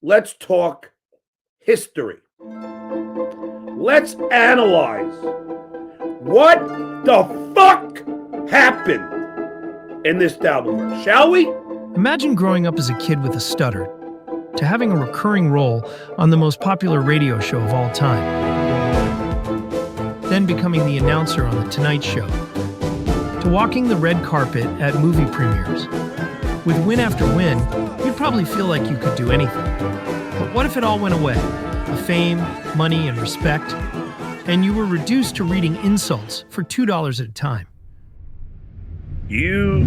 let's talk history. Let's analyze what the fuck happened in this Dabbleverse, shall we? Imagine growing up as a kid with a stutter, to having a recurring role on the most popular radio show of all time, then becoming the announcer on The Tonight Show, to walking the red carpet at movie premieres. With win after win, you'd probably feel like you could do anything. But what if it all went away? The fame, money, and respect, and you were reduced to reading insults for $2 at a time. You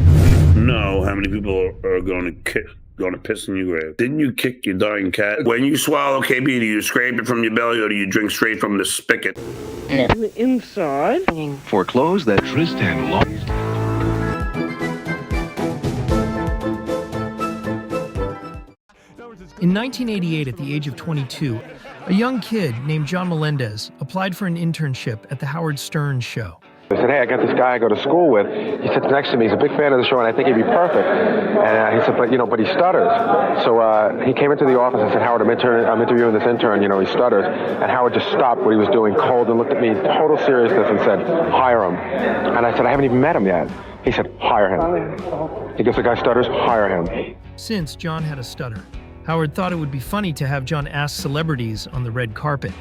know how many people are going to piss in your grave. Didn't you kick your dying cat? When you swallow KB, do you scrape it from your belly or do you drink straight from the spigot? The inside. Foreclose that Tristan lost. In 1988, at the age of 22, a young kid named John Melendez applied for an internship at the Howard Stern show. I said, hey, I got this guy I go to school with. He sits next to me. He's a big fan of the show, and I think he'd be perfect. And he said, but he stutters. So he came into the office and said, Howard, I'm interviewing this intern. He stutters. And Howard just stopped what he was doing cold and looked at me, total seriousness, and said, hire him. And I said, I haven't even met him yet. He said, hire him. He goes, the guy stutters, hire him. Since John had a stutter, Howard thought it would be funny to have John ask celebrities on the red carpet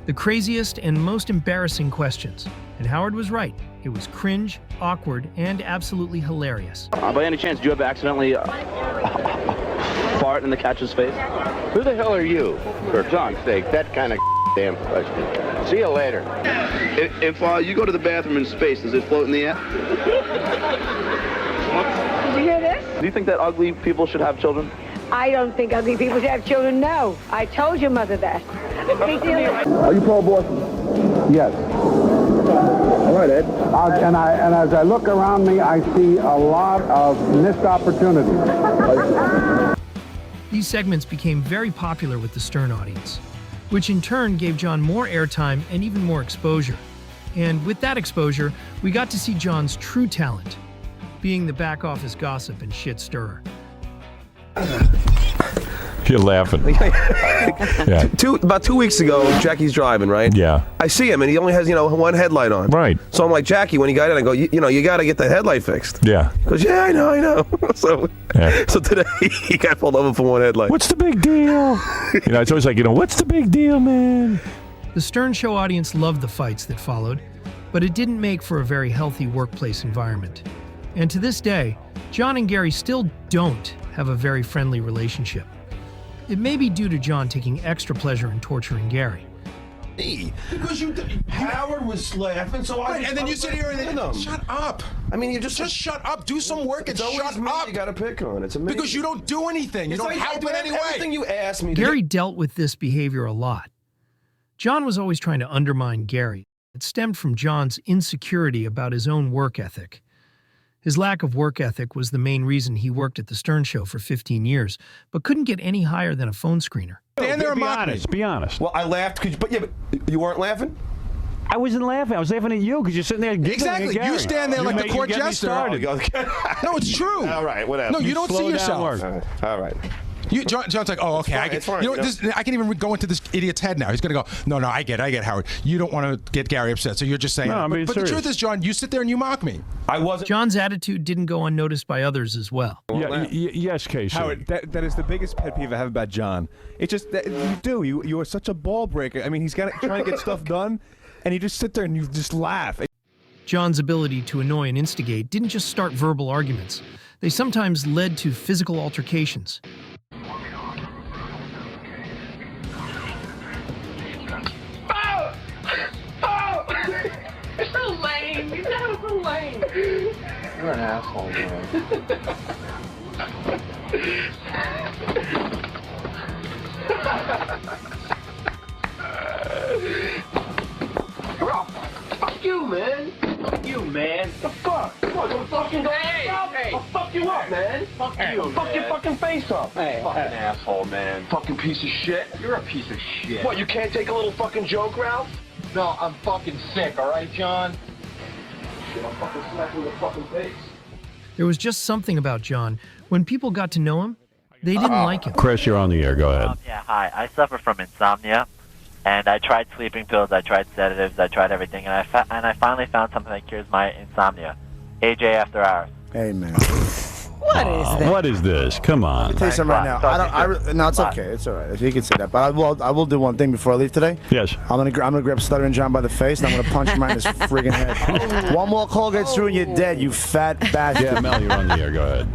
the craziest and most embarrassing questions. And Howard was right. It was cringe, awkward, and absolutely hilarious. By any chance, do you ever accidentally fart in the catcher's face? Who the hell are you? For John's sake, that kind of damn question. See you later. If you go to the bathroom in space, does it float in the air? Did you hear this? Do you think that ugly people should have children? I don't think ugly people should have children, no. I told your mother that. Big deal. Are you pro-abortion? Yes. All right, Ed. And as I look around me, I see a lot of missed opportunities. These segments became very popular with the Stern audience, which in turn gave John more airtime and even more exposure. And with that exposure, we got to see John's true talent, being the back office gossip and shit stirrer. You're laughing. Yeah. About 2 weeks ago, Jackie's driving, right? Yeah. I see him, and he only has, one headlight on. Right. So I'm like, Jackie, when he got in, I go, you got to get the headlight fixed. Yeah. He goes, yeah, I know. So today, he got pulled over for one headlight. What's the big deal? It's always like, what's the big deal, man? The Stern Show audience loved the fights that followed, but it didn't make for a very healthy workplace environment. And to this day, John and Gary still don't have a very friendly relationship. It may be due to John taking extra pleasure in torturing Gary. Because Howard was laughing, so and then you sit here and shut up. I mean, you just shut up. Do some work and shut up. You got to pick on. It's amazing. Because you don't do anything. You don't help in any way. Everything you ask me. Gary dealt with this behavior a lot. John was always trying to undermine Gary. It stemmed from John's insecurity about his own work ethic. His lack of work ethic was the main reason he worked at the Stern Show for 15 years, but couldn't get any higher than a phone screener. Stand there and mock me. Be honest. Well, I laughed, but you weren't laughing? I wasn't laughing. I was laughing at you because you're sitting there giggling. Exactly. At Gary. You stand there like the court jester. No, it's true. All right, whatever. No, you don't see yourself. All right. John's like, oh, okay. I can even go into this idiot's head now. He's going to go, no, I get Howard. You don't want to get Gary upset, so you're just saying. No, I'm being but the serious. truth is, John, you sit there and you mock me. I wasn't. John's attitude didn't go unnoticed by others as well. Yes, Casey. Howard, that is the biggest pet peeve I have about John. It's just that you are such a ball breaker. I mean, he's trying to get stuff done, and you just sit there and you just laugh. John's ability to annoy and instigate didn't just start verbal arguments. They sometimes led to physical altercations. You're so lame. You're so lame. You're an asshole, man. Fuck you, man. Fuck you, man. The fuck? Come on, don't fucking go. Hey. I'll fuck you up, man. Fuck you, man. Fuck your fucking face up. Hey, fucking asshole, man. Fucking piece of shit. You're a piece of shit. What, you can't take a little fucking joke, Ralph? No, I'm fucking sick, all right, John? Shit, I'll fucking smack you in the fucking face. There was just something about John. When people got to know him, They didn't like him. Chris, you're on the air. Go ahead. Yeah, hi. I suffer from insomnia, and I tried sleeping pills, I tried sedatives, I tried everything, and I finally found something that cures my insomnia. AJ After Hours. Hey, man. What is that? What is this? Come on. Let me tell you something right now. No, it's okay. It's all right. If you can say that. But I will do one thing before I leave today. Yes. I'm gonna grab Stuttering John by the face, and I'm gonna punch him right in his friggin' head. One more call gets through, and you're dead, you fat bastard. Yeah, Mel, you're on the air. Go ahead.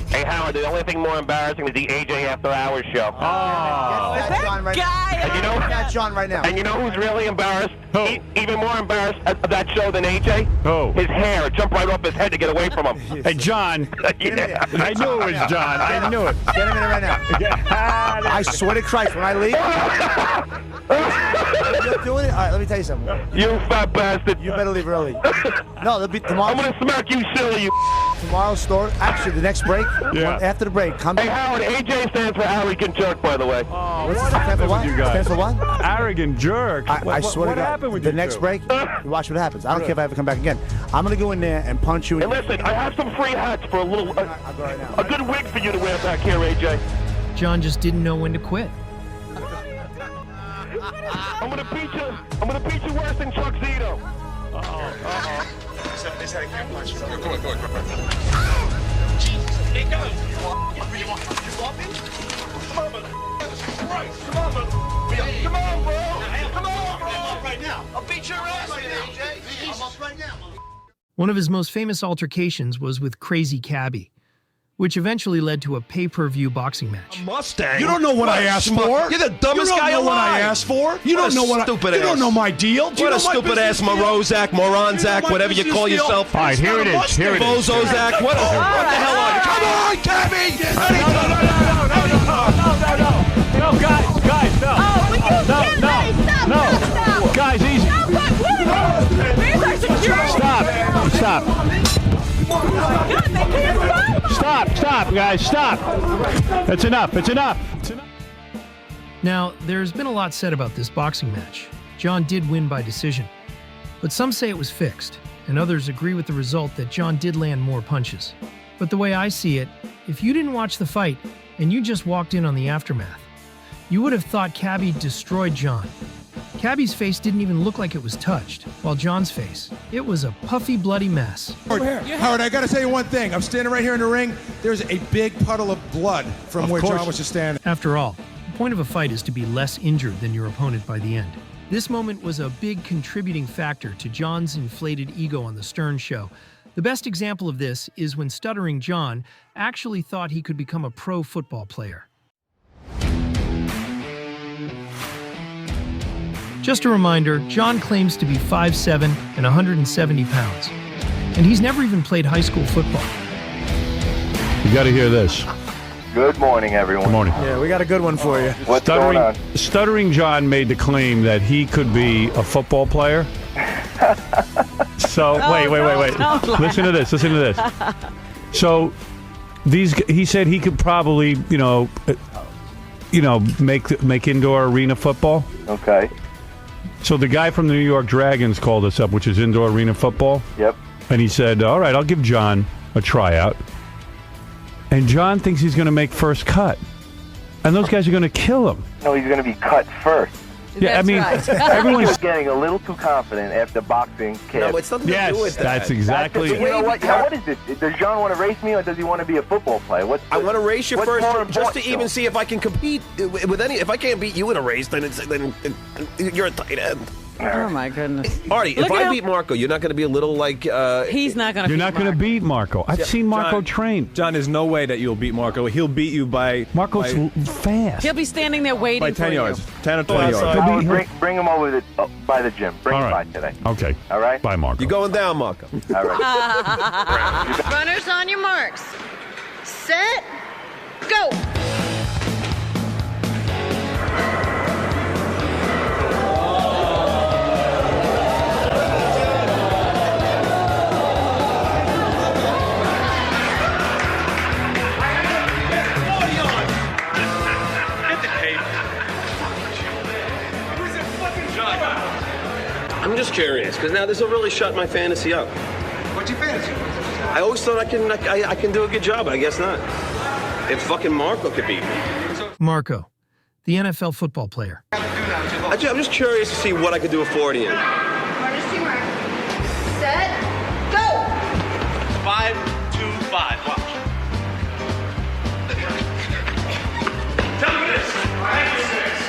Hey, Howard, the only thing more embarrassing was the AJ After Hours show. Oh. Get that John right now. And you know Get that John right now. And you know who's really embarrassed? Who? Even more embarrassed of that show than AJ? Who? His hair jumped right off his head to get away from him. Hey, John. Yeah. I knew it was John. I knew it. Get him in right now. I swear to Christ, when I leave. You're doing it? All right, let me tell you something. You fat bastard. You better leave early. No, there'll be tomorrow. I'm going to smack you silly, you. Tomorrow's store. Actually, the next break. Yeah. After the break, come Hey, back. Howard, AJ stands for arrogant jerk, by the way. Oh, What's stand for what? you guys? Stand for what? Arrogant jerk. I swear to God. happened with the you next two? break? You watch what happens. I don't care if I ever come back again. I'm gonna go in there and punch you. And listen, I have some free hats for a little, I'll go right now. a good wig for you to wear back here, AJ. John just didn't know when to quit. I'm gonna beat you worse than Chuck Zito. This had a can't punch. Go on. Jesus, here goes. You want me? Come on, bro. Come on, bro. I'm up right now. I'll beat your ass, AJ. I'm up right now. One of his most famous altercations was with Crazy Cabby, which eventually led to a pay-per-view boxing match. Mustang. You don't know what I asked for. You're the dumbest guy alive. You don't know what I asked for. You don't know what You don't know my deal. Do you What know a my stupid ass business deal? Morozak, Moronzak, whatever you call yourself. All right, here it is. Here it is. Bozozak. What the hell are you? Come on, Cabby. No, guys, no. Oh, will you get ready? Stop. Guys, easy. Where's our security? Stop. God, they can't stop. Stop, guys, stop. It's enough. Now, there's been a lot said about this boxing match. John did win by decision, but some say it was fixed, and others agree with the result that John did land more punches. But the way I see it, if you didn't watch the fight and you just walked in on the aftermath, you would have thought Cabby destroyed John. Cabby's face didn't even look like it was touched, while John's face, it was a puffy, bloody mess. Howard, I got to tell you one thing. I'm standing right here in the ring. There's a big puddle of blood from where John was just standing. After all, the point of a fight is to be less injured than your opponent by the end. This moment was a big contributing factor to John's inflated ego on the Stern Show. The best example of this is when Stuttering John actually thought he could become a pro football player. Just a reminder, John claims to be 5'7" and 170 pounds, and he's never even played high school football. You got to hear this. Good morning, everyone. Good morning. Yeah, we got a good one for you. What's going on? Stuttering John made the claim that he could be a football player. So wait. Listen to this. So he said he could probably, make indoor arena football. Okay. So the guy from the New York Dragons called us up, which is indoor arena football. Yep. And he said, all right, I'll give John a tryout. And John thinks he's going to make first cut. And those guys are going to kill him. No, he's going to be cut first. Yeah, That's right. Everyone's getting a little too confident after boxing. No, it's nothing to do with that. That's exactly You know what? What is this? Does John want to race me, or does he want to be a football player? I want to race you what's first, more just to important even to see if I can compete with any. If I can't beat you in a race, then you're a tight end. Oh my goodness. Marty, if Look at I him. beat Marco, you're not going to be a little like. He's not going to. You're not going to beat Marco. I've seen Marco train. John, there's no way that you'll beat Marco. He'll beat you by. Marco's fast. He'll be standing there waiting by for 10 you. yards. 10 or 20 yards. Bring him over by the gym. Bring him by today. Okay. All right? Bye, Marco. You're going down, Marco. All right. Runners on your marks. Set. Go. I'm just curious because now this will really shut my fantasy up. What's your fantasy? I always thought I can do a good job. I guess not. if fucking Marco could beat me. Marco, the NFL football player. I'm just curious to see what I could do with 40 in. Set, go! 5, 2, 5. Watch. Tell me this.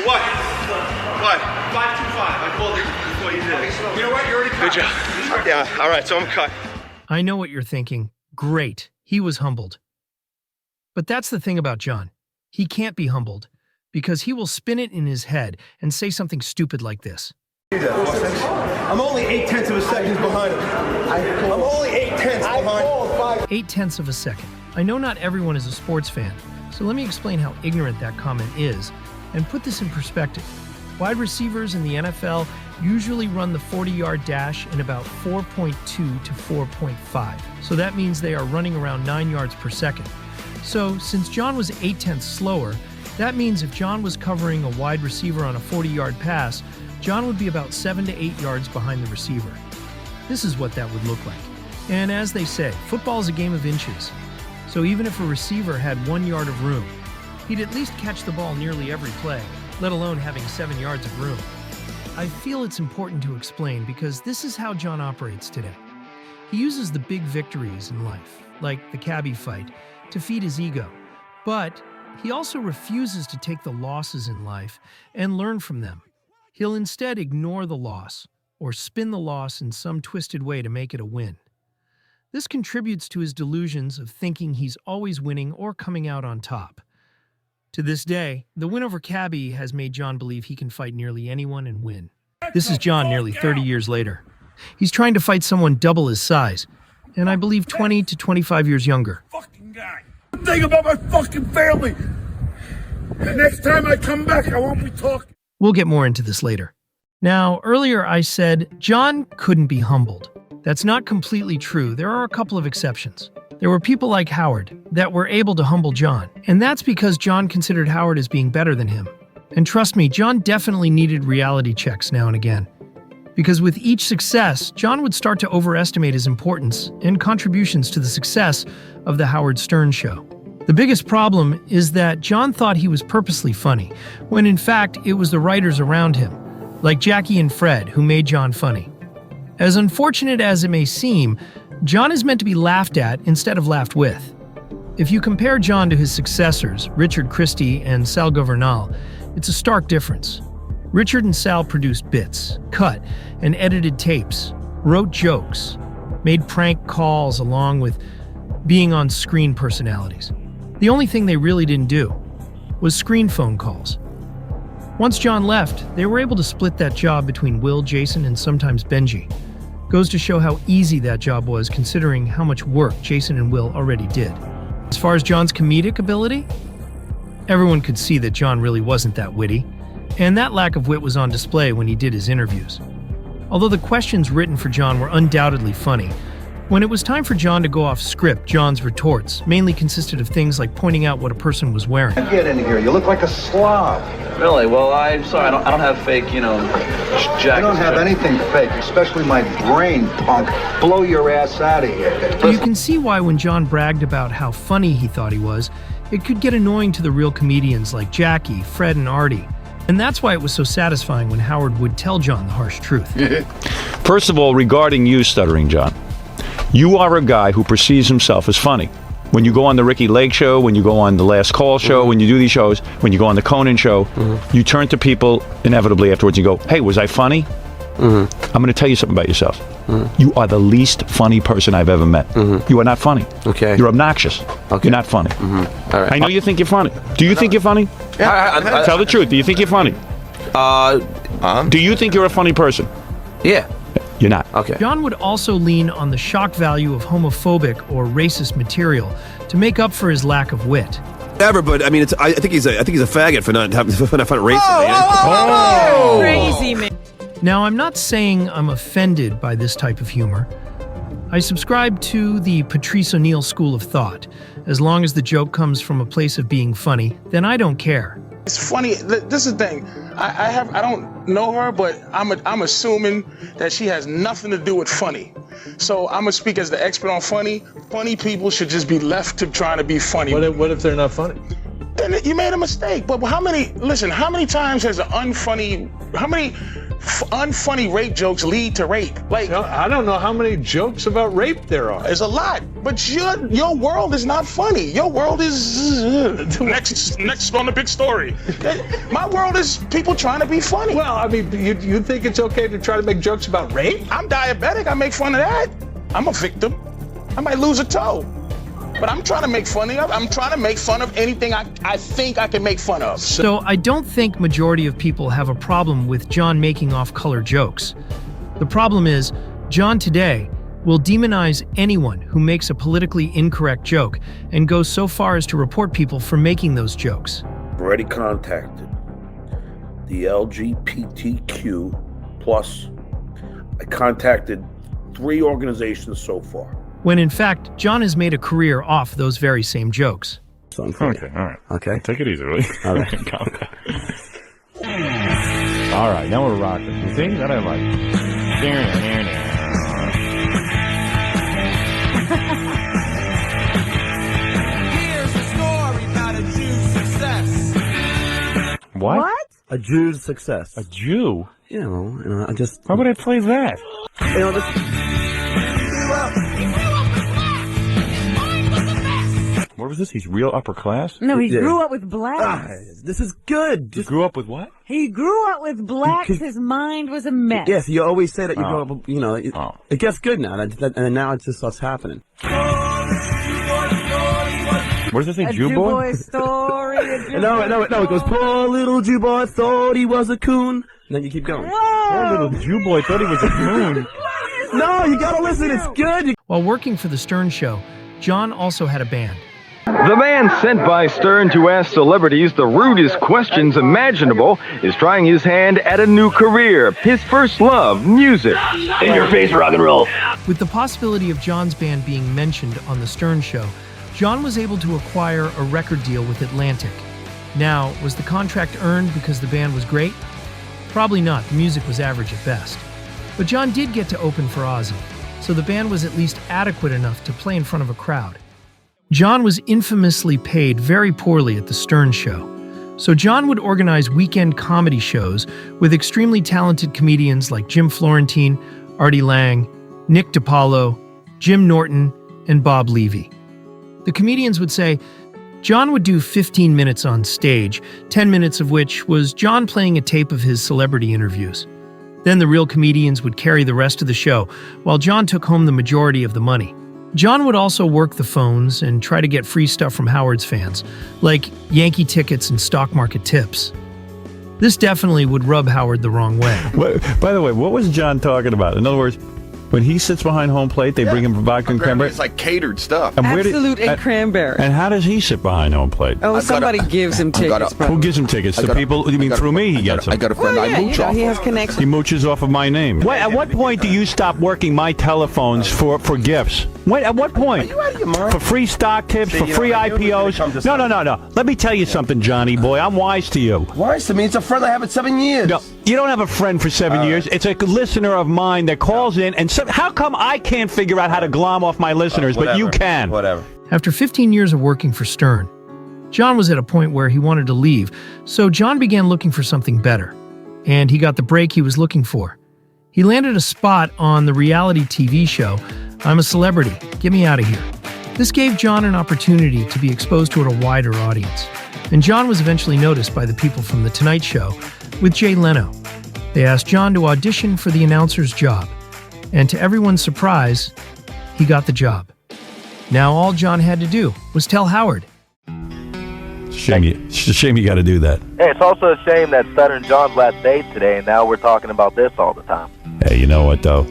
What? 5, 2, 5. I called it before you did. You know what? You're already cut. Good job. Yeah, all right, so I'm cut. I know what you're thinking. Great. He was humbled. But that's the thing about John. He can't be humbled because he will spin it in his head and say something stupid like this. I'm only 0.8 of a second behind him. I'm only 0.8 behind him. 0.8 of a second. I know not everyone is a sports fan, so let me explain how ignorant that comment is and put this in perspective. Wide receivers in the NFL usually run the 40-yard dash in about 4.2 to 4.5. So that means they are running around 9 yards per second. So since John was 0.8 slower, that means if John was covering a wide receiver on a 40-yard pass, John would be about 7 to 8 yards behind the receiver. This is what that would look like. And as they say, football is a game of inches. So even if a receiver had 1 yard of room, he'd at least catch the ball nearly every play, let alone having 7 yards of room. I feel it's important to explain because this is how John operates today. He uses the big victories in life, like the cabbie fight, to feed his ego. But he also refuses to take the losses in life and learn from them. He'll instead ignore the loss or spin the loss in some twisted way to make it a win. This contributes to his delusions of thinking he's always winning or coming out on top. To this day, the win over Cabbie has made John believe he can fight nearly anyone and win. This is John nearly 30 years later. He's trying to fight someone double his size, and I believe 20 to 25 years younger. Fucking guy. Think about my fucking family. The next time I come back, I won't be talking. We'll get more into this later. Now, earlier I said John couldn't be humbled. That's not completely true. There are a couple of exceptions. There were people like Howard that were able to humble John, and that's because John considered Howard as being better than him. And trust me, John definitely needed reality checks now and again. Because with each success, John would start to overestimate his importance and contributions to the success of the Howard Stern show. The biggest problem is that John thought he was purposely funny, when in fact it was the writers around him, like Jackie and Fred, who made John funny. As unfortunate as it may seem, John is meant to be laughed at instead of laughed with. If you compare John to his successors, Richard Christie and Sal Governal, it's a stark difference. Richard and Sal produced bits, cut and edited tapes, wrote jokes, made prank calls along with being on-screen personalities. The only thing they really didn't do was screen phone calls. Once John left, they were able to split that job between Will, Jason, and sometimes Benji. Goes to show how easy that job was considering how much work Jason and Will already did. As far as John's comedic ability, everyone could see that John really wasn't that witty, and that lack of wit was on display when he did his interviews. Although the questions written for John were undoubtedly funny, when it was time for John to go off script, John's retorts mainly consisted of things like pointing out what a person was wearing. Get in here. You look like a slob. Really? Well, I'm sorry. I don't have fake, jackets. I don't have anything fake, especially my brain, punk. Blow your ass out of here. So you can see why when John bragged about how funny he thought he was, it could get annoying to the real comedians like Jackie, Fred, and Artie. And that's why it was so satisfying when Howard would tell John the harsh truth. First of all, regarding you, Stuttering John, you are a guy who perceives himself as funny. When you go on the Ricky Lake show, when you go on the Last Call show, when you do these shows, when you go on the Conan show, you turn to people inevitably afterwards and you go, hey, was I funny? I'm going to tell you something about yourself. You are the least funny person I've ever met. You are not funny. Okay. You're obnoxious. Okay. You're not funny. All right. I know you think you're funny. Do you think you're funny? Yeah. Tell the truth. Do you think you're funny? Do you think you're a funny person? Yeah. You're not. Okay. John would also lean on the shock value of homophobic or racist material to make up for his lack of wit. Whatever, but I mean, I think he's a faggot for not finding racist. Oh! Crazy man. Now, I'm not saying I'm offended by this type of humor. I subscribe to the Patrice O'Neill school of thought. As long as the joke comes from a place of being funny, then I don't care. It's funny. This is the thing. I don't know her, but I'm assuming that she has nothing to do with funny. So I'm gonna speak as the expert on funny. Funny people should just be left to trying to be funny. What if they're not funny? Then you made a mistake. But how many times has how many unfunny rape jokes lead to rape? Like, I don't know how many jokes about rape there are. There's a lot, but your world is not funny. Your world is next on the big story. My world is people trying to be funny. Well, I mean, you think it's okay to try to make jokes about rape? I'm diabetic. I make fun of that. I'm a victim. I might lose a toe. But I'm trying to make fun of. I'm trying to make fun of anything I think I can make fun of. So I don't think majority of people have a problem with John making off-color jokes. The problem is, John today will demonize anyone who makes a politically incorrect joke and goes so far as to report people for making those jokes. I've already contacted the LGBTQ+. I contacted 3 organizations so far. When in fact, John has made a career off those very same jokes. Okay, all right. Okay. Take it easy, really. All right. All right, now we're rocking. You see? That I like. Here's a story about a Jew's success. What? A Jew's success. A Jew? You know, I just... Why would I play that? You know, this... What was this? He's real upper class? No, he grew up with blacks. This is good. He grew up with what? He grew up with blacks. His mind was a mess. Yes, you always say that you grow up, you know, it gets good now, and now it just starts happening. What does it say, A Jew boy? story. No, it goes, poor little Jew boy thought he was a coon. And then you keep going. Poor little Jew boy thought he was a coon. No, you gotta listen, it's good. While working for The Stern Show, John also had a band. The man sent by Stern to ask celebrities the rudest questions imaginable is trying his hand at a new career, his first love, music. In your face, rock and roll. With the possibility of John's band being mentioned on The Stern Show, John was able to acquire a record deal with Atlantic. Now, was the contract earned because the band was great? Probably not. The music was average at best. But John did get to open for Ozzy, so the band was at least adequate enough to play in front of a crowd. John was infamously paid very poorly at The Stern Show, so John would organize weekend comedy shows with extremely talented comedians like Jim Florentine, Artie Lang, Nick DiPaolo, Jim Norton, and Bob Levy. The comedians would say, John would do 15 minutes on stage, 10 minutes of which was John playing a tape of his celebrity interviews. Then the real comedians would carry the rest of the show, while John took home the majority of the money. John would also work the phones and try to get free stuff from Howard's fans, like Yankee tickets and stock market tips. This definitely would rub Howard the wrong way. By the way, what was John talking about? In other words, when he sits behind home plate, they bring him vodka and cranberry. It's like catered stuff. Absolute and cranberry. And how does he sit behind home plate? Oh, somebody gives him tickets. Who gives him tickets? The people? You mean through me? He gets them. I got a friend I mooch off. He has connections. He mooches off of my name. At what point do you stop working my telephones for gifts? At what point? Are you out of your mind? For free stock tips, for free IPOs? No. Let me tell you something, Johnny boy. I'm wise to you. Wise to me? It's a friend I have in 7 years. No, you don't have a friend for 7 years. It's a listener of mine that calls in, and how come I can't figure out how to glom off my listeners, but you can? Whatever. After 15 years of working for Stern, John was at a point where he wanted to leave, so John began looking for something better. And he got the break he was looking for. He landed a spot on the reality TV show, I'm a Celebrity, Get Me Out of Here. This gave John an opportunity to be exposed to a wider audience. And John was eventually noticed by the people from The Tonight Show with Jay Leno. They asked John to audition for the announcer's job. And to everyone's surprise, he got the job. Now all John had to do was tell Howard. It's a shame you got to do that. Hey, it's also a shame that Stuttering John's last day today, and now we're talking about this all the time. Hey, you know what, though?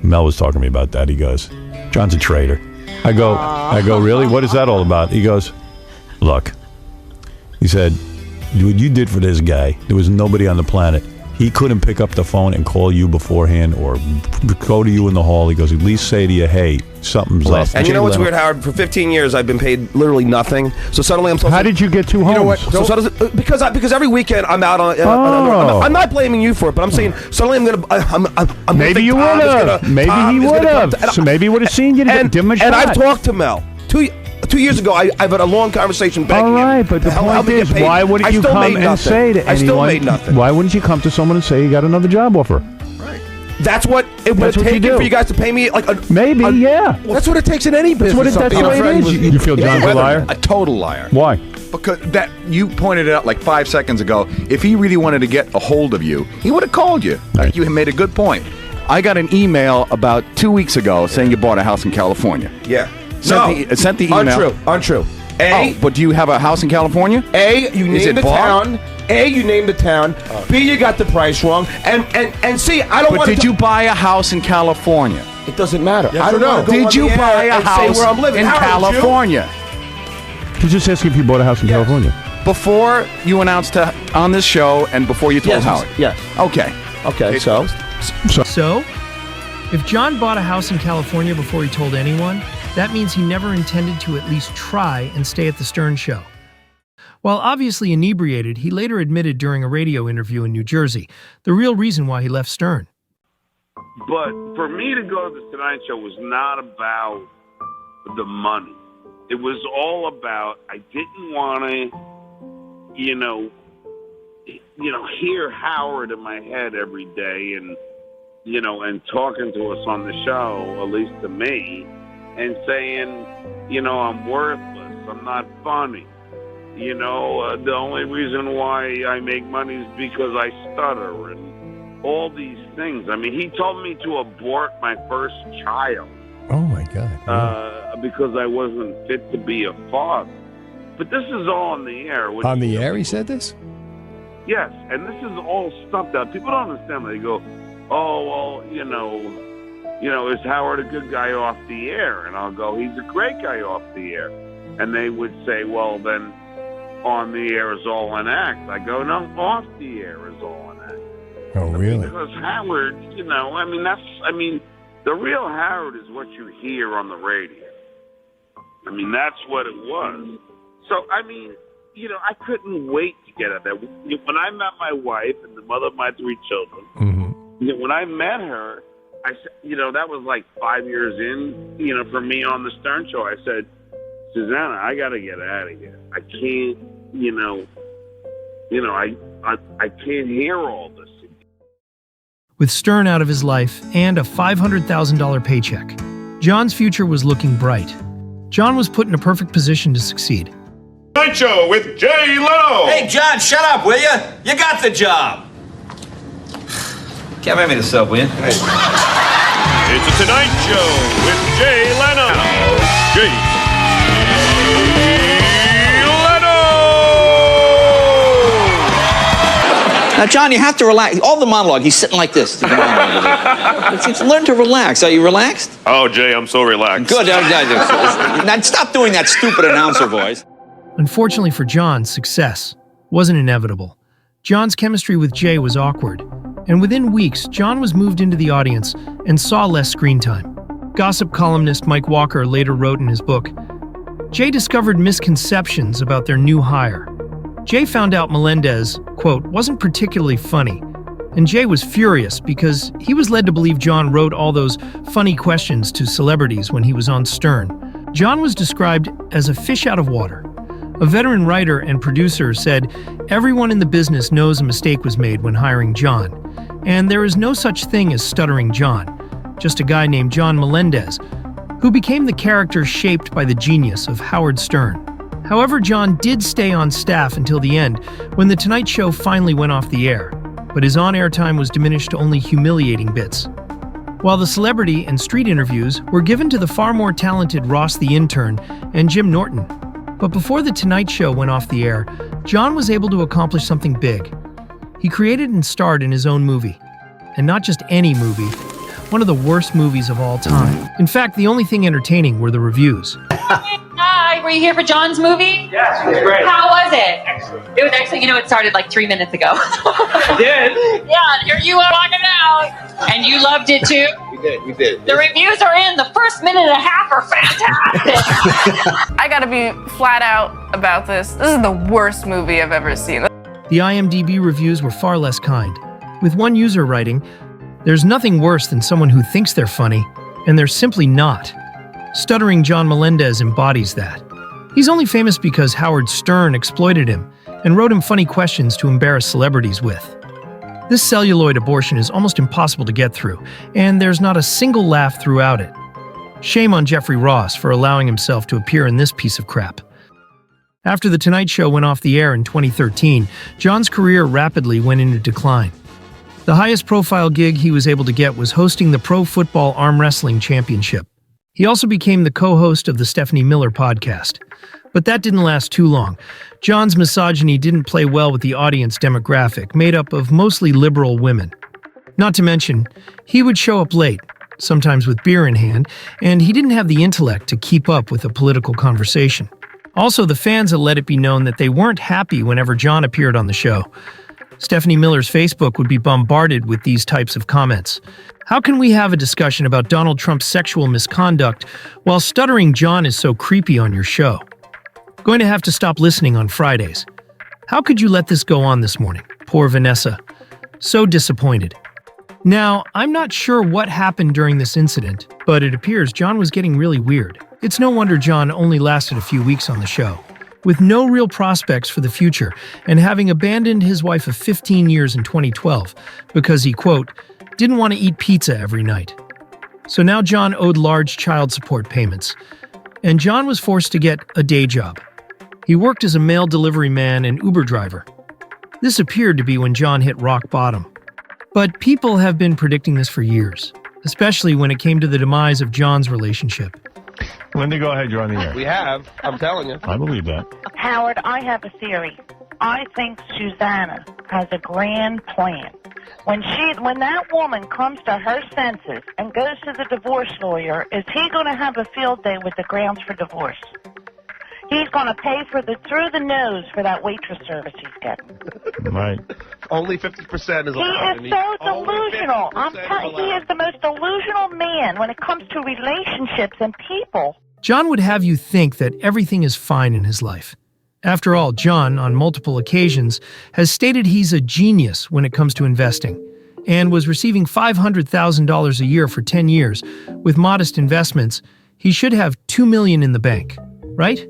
Mel was talking to me about that. He goes, John's a traitor. I go, really? What is that all about? He goes, look. He said, what you did for this guy, there was nobody on the planet he couldn't pick up the phone and call you beforehand or go to you in the hall. He goes, at least say to you, hey, something's up. And you know what's weird, Howard? For 15 years, I've been paid literally nothing. So suddenly I'm supposed How did you get 2 homes? You know what? Because every weekend I'm out on. I'm not blaming you for it, but I'm saying suddenly I'm maybe you would have. Maybe he would have. So maybe he would have seen you to give him a shot. And I've talked to Mel. 2 years ago, I've had a long conversation begging him. All right, but the point is, why wouldn't you come and say to anyone? I still made nothing. Why wouldn't you come to someone and say you got another job offer? That's what it would have taken for you guys to pay me like yeah. That's what it takes in any business. That's the way it is. You feel John's a liar? A total liar. Why? Because that you pointed it out like 5 seconds ago. If he really wanted to get a hold of you, he would have called you. Right. You made a good point. I got an email about 2 weeks ago saying you bought a house in California. Yeah. Sent the email. Untrue. But do you have a house in California? You named the town. You named the town. B, you got the price wrong. And C, I don't want to. Did you buy a house in California? It doesn't matter. Yes, I don't know. Did you buy a house where I'm living in California? Just ask if you bought a house in California. Before you announced on this show and before you told Howard? Yes. Okay, so? So, if John bought a house in California before he told anyone, that means he never intended to at least try and stay at the Stern Show. While obviously inebriated, he later admitted during a radio interview in New Jersey the real reason why he left Stern. But for me to go to the Tonight Show was not about the money. It was all about, I didn't want to, hear Howard in my head every day and talking to us on the show, at least to me, and saying, I'm worthless, I'm not funny. The only reason why I make money is because I stutter and all these things. I mean, he told me to abort my first child. Oh, my God. Because I wasn't fit to be a father. But this is all on the air. On the air, he said this? Yes, and this is all stuff that people don't understand. They go, oh, well, is Howard a good guy off the air? And I'll go, he's a great guy off the air. And they would say, well, then on the air is all an act. I go, no, off the air is all an act. Oh, really? Because Howard, the real Howard is what you hear on the radio. That's what it was. So, I couldn't wait to get out there. When I met my wife and the mother of my 3 children, when I met her, I said, that was like 5 years in, for me on the Stern Show. I said, Susanna, I got to get out of here. I can't, I can't hear all this. With Stern out of his life and a $500,000 paycheck, John's future was looking bright. John was put in a perfect position to succeed. Night Show with Jay Leno. Hey, John, shut up, will you? You got the job. Can't hand me this up, will you? Hey. It's the Tonight Show with Jay Leno. Jay Now, John, you have to relax. All the monologue, he's sitting like this. Learn to relax. Are you relaxed? Oh, Jay, I'm so relaxed. Good. Now, stop doing that stupid announcer voice. Unfortunately for John, success wasn't inevitable. John's chemistry with Jay was awkward, and within weeks, John was moved into the audience and saw less screen time. Gossip columnist Mike Walker later wrote in his book, Jay discovered misconceptions about their new hire. Jay found out Melendez, quote, wasn't particularly funny, and Jay was furious because he was led to believe John wrote all those funny questions to celebrities when he was on Stern. John was described as a fish out of water. A veteran writer and producer said, everyone in the business knows a mistake was made when hiring John, and there is no such thing as Stuttering John, just a guy named John Melendez, who became the character shaped by the genius of Howard Stern. However, John did stay on staff until the end, when The Tonight Show finally went off the air, but his on-air time was diminished to only humiliating bits. While the celebrity and street interviews were given to the far more talented Ross the Intern and Jim Norton. But before The Tonight Show went off the air, John was able to accomplish something big. He created and starred in his own movie. And not just any movie, one of the worst movies of all time. In fact, the only thing entertaining were the reviews. Hi. Mike, were you here for John's movie? Yes, it was great. How was it? Excellent. It was excellent. You know, it started like 3 minutes ago. It did? Yeah, here you are walking out. And you loved it too? We did. The reviews are in. The first minute and a half are fantastic. I gotta be flat out about this. This is the worst movie I've ever seen. The IMDb reviews were far less kind, with one user writing, "There's nothing worse than someone who thinks they're funny, and they're simply not. Stuttering John Melendez embodies that. He's only famous because Howard Stern exploited him and wrote him funny questions to embarrass celebrities with. This celluloid abortion is almost impossible to get through, and there's not a single laugh throughout it. Shame on Jeffrey Ross for allowing himself to appear in this piece of crap." After The Tonight Show went off the air in 2013, John's career rapidly went into decline. The highest profile gig he was able to get was hosting the Pro Football Arm Wrestling Championship. He also became the co-host of the Stephanie Miller podcast. But that didn't last too long. John's misogyny didn't play well with the audience demographic, made up of mostly liberal women. Not to mention, he would show up late, sometimes with beer in hand, and he didn't have the intellect to keep up with a political conversation. Also, the fans had let it be known that they weren't happy whenever John appeared on the show. Stephanie Miller's Facebook would be bombarded with these types of comments. "How can we have a discussion about Donald Trump's sexual misconduct while Stuttering John is so creepy on your show? Going to have to stop listening on Fridays. How could you let this go on this morning? Poor Vanessa. So disappointed." Now, I'm not sure what happened during this incident, but it appears John was getting really weird. It's no wonder John only lasted a few weeks on the show. With no real prospects for the future, and having abandoned his wife of 15 years in 2012 because he, quote, didn't want to eat pizza every night. So now John owed large child support payments, and John was forced to get a day job. He worked as a mail delivery man and Uber driver. This appeared to be when John hit rock bottom. But people have been predicting this for years, especially when it came to the demise of John's relationship. Linda, go ahead. You're on the air. We have. I'm telling you. I believe that. Howard, I have a theory. I think Susanna has a grand plan. When that woman comes to her senses and goes to the divorce lawyer, is he going to have a field day with the grounds for divorce? He's going to pay for through the nose for that waitress service he's getting. Right. Only 50% is allowed. He is so delusional. I'm telling you, he is the most delusional man when it comes to relationships and people. John would have you think that everything is fine in his life. After all, John, on multiple occasions, has stated he's a genius when it comes to investing, and was receiving $500,000 a year for 10 years. With modest investments, he should have $2 million in the bank, right?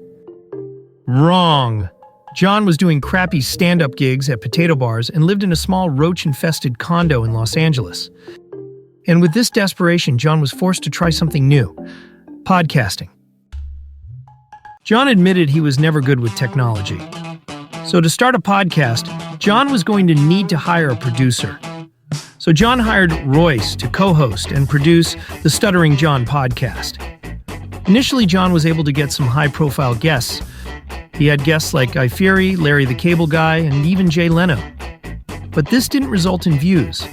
Wrong. John was doing crappy stand-up gigs at potato bars and lived in a small roach-infested condo in Los Angeles. And with this desperation, John was forced to try something new: podcasting. John admitted he was never good with technology. So to start a podcast, John was going to need to hire a producer. So John hired Royce to co-host and produce the Stuttering John podcast. Initially, John was able to get some high-profile guests. He had guests like Guy Fieri, Larry the Cable Guy, and even Jay Leno. But this didn't result in views.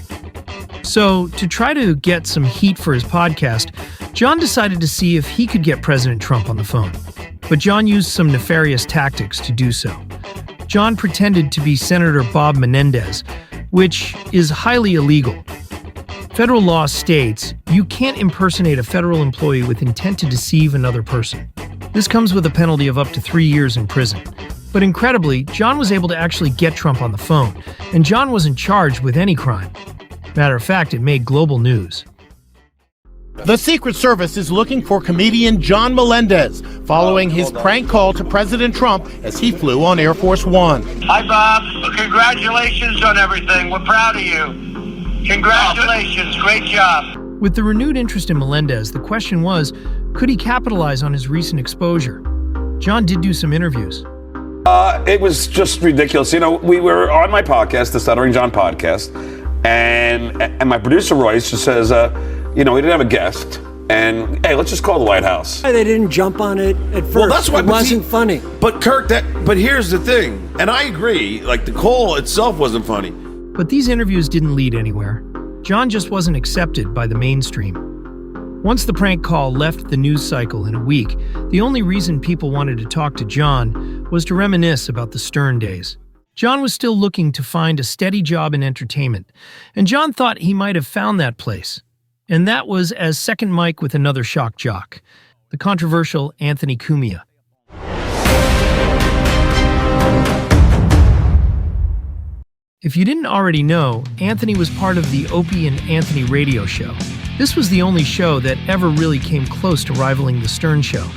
So, to try to get some heat for his podcast, John decided to see if he could get President Trump on the phone. But John used some nefarious tactics to do so. John pretended to be Senator Bob Menendez, which is highly illegal. Federal law states you can't impersonate a federal employee with intent to deceive another person. This comes with a penalty of up to 3 years in prison. But incredibly, John was able to actually get Trump on the phone, and John wasn't charged with any crime. Matter of fact, it made global news. The Secret Service is looking for comedian John Melendez following his prank call to President Trump as he flew on Air Force One. Hi, Bob. Congratulations on everything. We're proud of you. Congratulations. Great job. With the renewed interest in Melendez, the question was, could he capitalize on his recent exposure? John did do some interviews. It was just ridiculous. You know, we were on my podcast, the Stuttering John podcast, and my producer Royce just says, we didn't have a guest, and hey, let's just call the White House. They didn't jump on it at first. Well, that's why it wasn't funny. But Kirk, but here's the thing, and I agree, like the call itself wasn't funny. But these interviews didn't lead anywhere. John just wasn't accepted by the mainstream. Once the prank call left the news cycle in a week, the only reason people wanted to talk to John was to reminisce about the Stern days. John was still looking to find a steady job in entertainment, and John thought he might have found that place. And that was as second mic with another shock jock, the controversial Anthony Cumia. If you didn't already know, Anthony was part of the Opie and Anthony radio show. This was the only show that ever really came close to rivaling The Stern Show.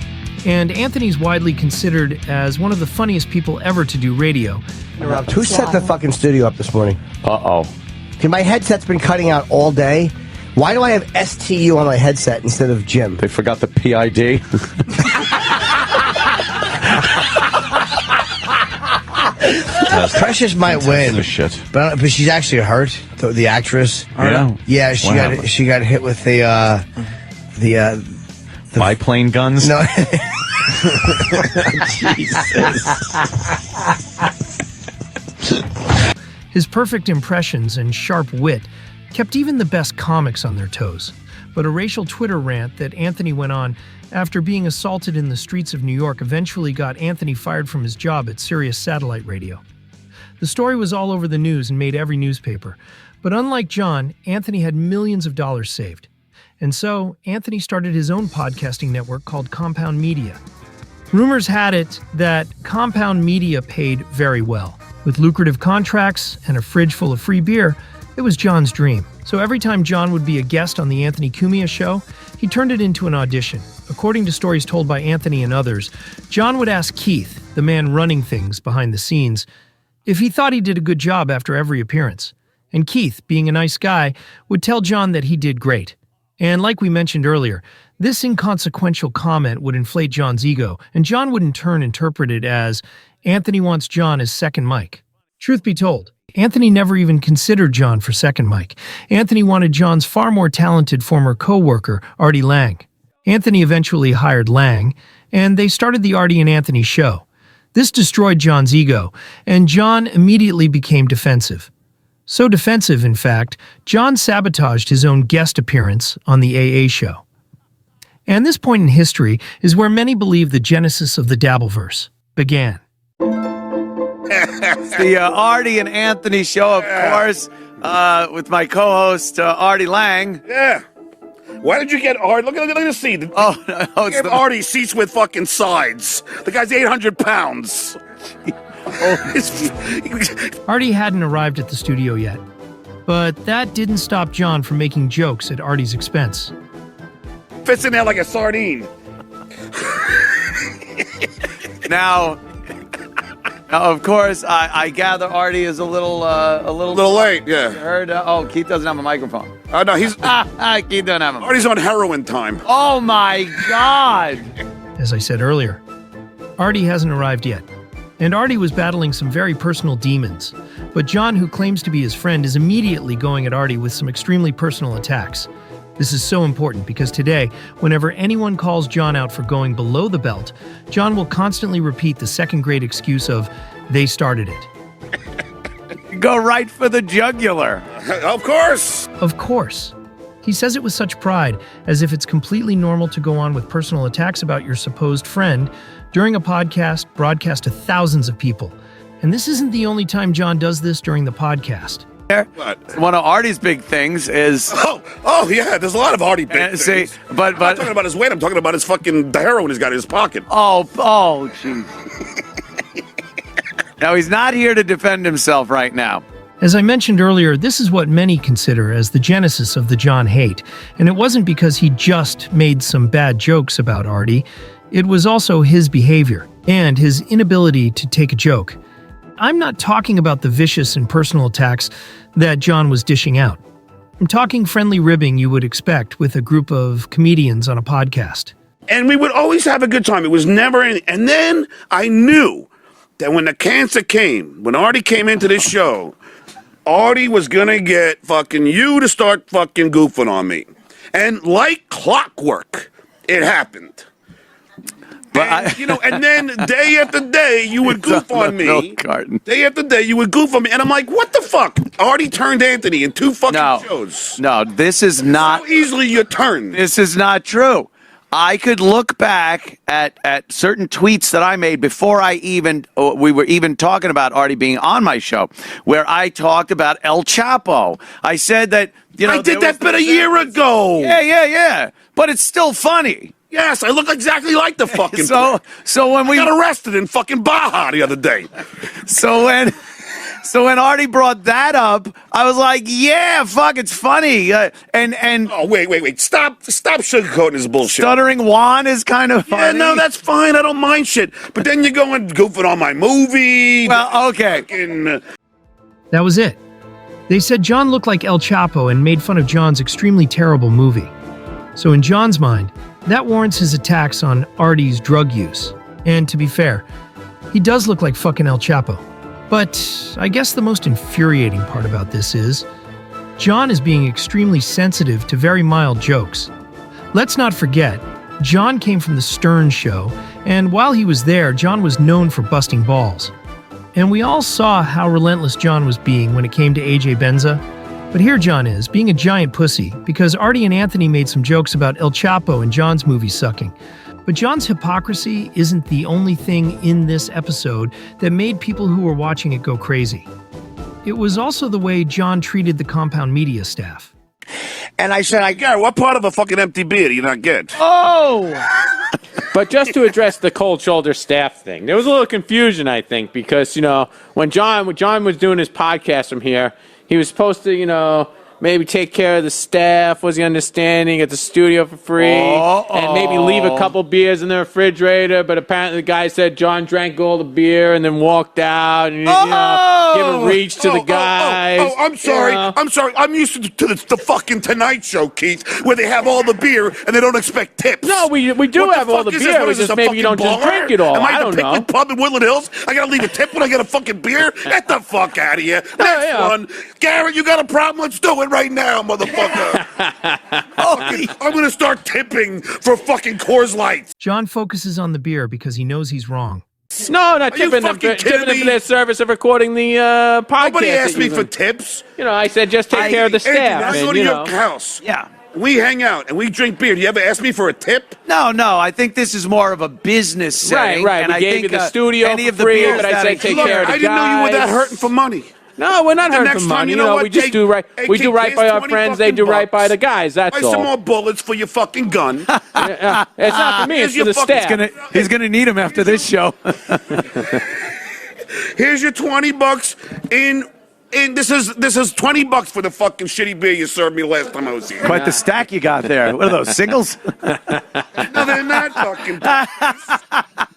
And Anthony's widely considered as one of the funniest people ever to do radio. Who set the fucking studio up this morning? Uh-oh. Okay, my headset's been cutting out all day. Why do I have STU on my headset instead of Jim? They forgot the PID. Precious might win, but she's actually hurt. The actress. Yeah. Yeah, she got hit with the biplane guns. No. Jesus. His perfect impressions and sharp wit kept even the best comics on their toes. But a racial Twitter rant that Anthony went on after being assaulted in the streets of New York eventually got Anthony fired from his job at Sirius Satellite Radio. The story was all over the news and made every newspaper. But unlike John, Anthony had millions of dollars saved. And so, Anthony started his own podcasting network called Compound Media. Rumors had it that Compound Media paid very well. With lucrative contracts and a fridge full of free beer, it was John's dream. So every time John would be a guest on the Anthony Cumia show, he turned it into an audition. According to stories told by Anthony and others, John would ask Keith, the man running things behind the scenes, if he thought he did a good job after every appearance. And Keith, being a nice guy, would tell John that he did great. And like we mentioned earlier, this inconsequential comment would inflate John's ego, and John would in turn interpret it as Anthony wants John as second mic. Truth be told, Anthony never even considered John for second mic. Anthony wanted John's far more talented former co-worker, Artie Lang. Anthony eventually hired Lang, and they started the Artie and Anthony show. This destroyed John's ego, and John immediately became defensive. So defensive, in fact, John sabotaged his own guest appearance on the AA show. And this point in history is where many believe the genesis of the Dabbleverse began. It's the Artie and Anthony show, of course, with my co-host, Artie Lang. Yeah. Why did you get Artie? Look at the seat. It's Artie seats with fucking sides. The guy's 800 pounds. Artie hadn't arrived at the studio yet, but that didn't stop John from making jokes at Artie's expense. Fits in there like a sardine. Now, of course, I gather Artie is a little late. Yeah. Heard? Keith doesn't have a microphone. No, he's Keith doesn't have him. Artie's on heroin time. Oh my God! As I said earlier, Artie hasn't arrived yet. And Artie was battling some very personal demons. But John, who claims to be his friend, is immediately going at Artie with some extremely personal attacks. This is so important because today, whenever anyone calls John out for going below the belt, John will constantly repeat the second-grade excuse of, they started it. Go right for the jugular. Of course. Of course. He says it with such pride, as if it's completely normal to go on with personal attacks about your supposed friend during a podcast broadcast to thousands of people. And this isn't the only time John does this during the podcast. What? One of Artie's big things is... Oh yeah, there's a lot of Artie big things. But I'm not talking about his weight, I'm talking about his the heroin he's got in his pocket. Oh, jeez. Now, he's not here to defend himself right now. As I mentioned earlier, this is what many consider as the genesis of the John hate. And it wasn't because he just made some bad jokes about Artie. It was also his behavior and his inability to take a joke. I'm not talking about the vicious and personal attacks that John was dishing out. I'm talking friendly ribbing you would expect with a group of comedians on a podcast. And we would always have a good time. It was never any... And then I knew that when the cancer came, when Artie came into this show, Artie was gonna get fucking you to start fucking goofing on me. And like clockwork, it happened. And, and then day after day, you would goof on me. Milk carton. Day after day, you would goof on me. And I'm like, what the fuck? Artie turned Anthony in 2 fucking shows. No, this is not. How easily you turn. This is not true. I could look back at certain tweets that I made before we were even talking about Artie being on my show, where I talked about El Chapo. I said that, I did that bit a year ago. Yeah. But it's still funny. Yes, I look exactly like the fucking. So when we got arrested in fucking Baja the other day. So when Artie brought that up, I was like, yeah, fuck, it's funny. And oh wait, stop sugarcoating this bullshit. Stuttering Juan is kind of funny. Yeah, no, that's fine. I don't mind shit. But then you go and goofing on my movie. Well, okay. That was it. They said John looked like El Chapo and made fun of John's extremely terrible movie. So in John's mind, that warrants his attacks on Artie's drug use. And to be fair, he does look like fucking El Chapo. But I guess the most infuriating part about this is John is being extremely sensitive to very mild jokes. Let's not forget, John came from the Stern Show, and while he was there, John was known for busting balls. And we all saw how relentless John was being when it came to AJ Benza. But here John is, being a giant pussy, because Artie and Anthony made some jokes about El Chapo and John's movie sucking. But John's hypocrisy isn't the only thing in this episode that made people who were watching it go crazy. It was also the way John treated the compound media staff. And I said, Gary, what part of a fucking empty beer do you not get? Oh! But just to address the cold shoulder staff thing, there was a little confusion, I think, because, when John was doing his podcast from here, he was supposed to, maybe take care of the staff, was he understanding, at the studio for free, and maybe leave a couple beers in the refrigerator, but apparently the guy said John drank all the beer and then walked out, and, give a reach to the guys. I'm sorry. I'm sorry. I'm used to the fucking Tonight Show, Keith, where they have all the beer and they don't expect tips. No, we do have all the beer. It's just maybe you don't just drink it all. Am I don't at the know. Picnic Pub in Woodland Hills? I gotta leave a tip when I get a fucking beer? Get the fuck out of here. Next one. Garrett, you got a problem? Let's do it right now, motherfucker. I'm gonna start tipping for fucking Coors Lights. John focuses on the beer because he knows he's wrong. No, not tipping them for their service of recording the podcast. Nobody asked me for tips. I said just take care of the staff. I go to your house. Yeah. We hang out and we drink beer. Do you ever ask me for a tip? No. I think this is more of a business setting. Right. And we I gave think, you the studio any for of the free, beers but I said take care of the guys. I didn't know you were that hurting for money. No, we're not hurting next for time, money. you know what? We just do right. Hey, We do right by our friends. They do right by the guys. That's Buy all. some more bullets for your fucking gun. It's not for me. It's for the staff. He's gonna need him after this show. Here's your $20 in this is $20 for the fucking shitty beer you served me last time I was here. Quite the stack you got there. What are those, singles? No, they're not fucking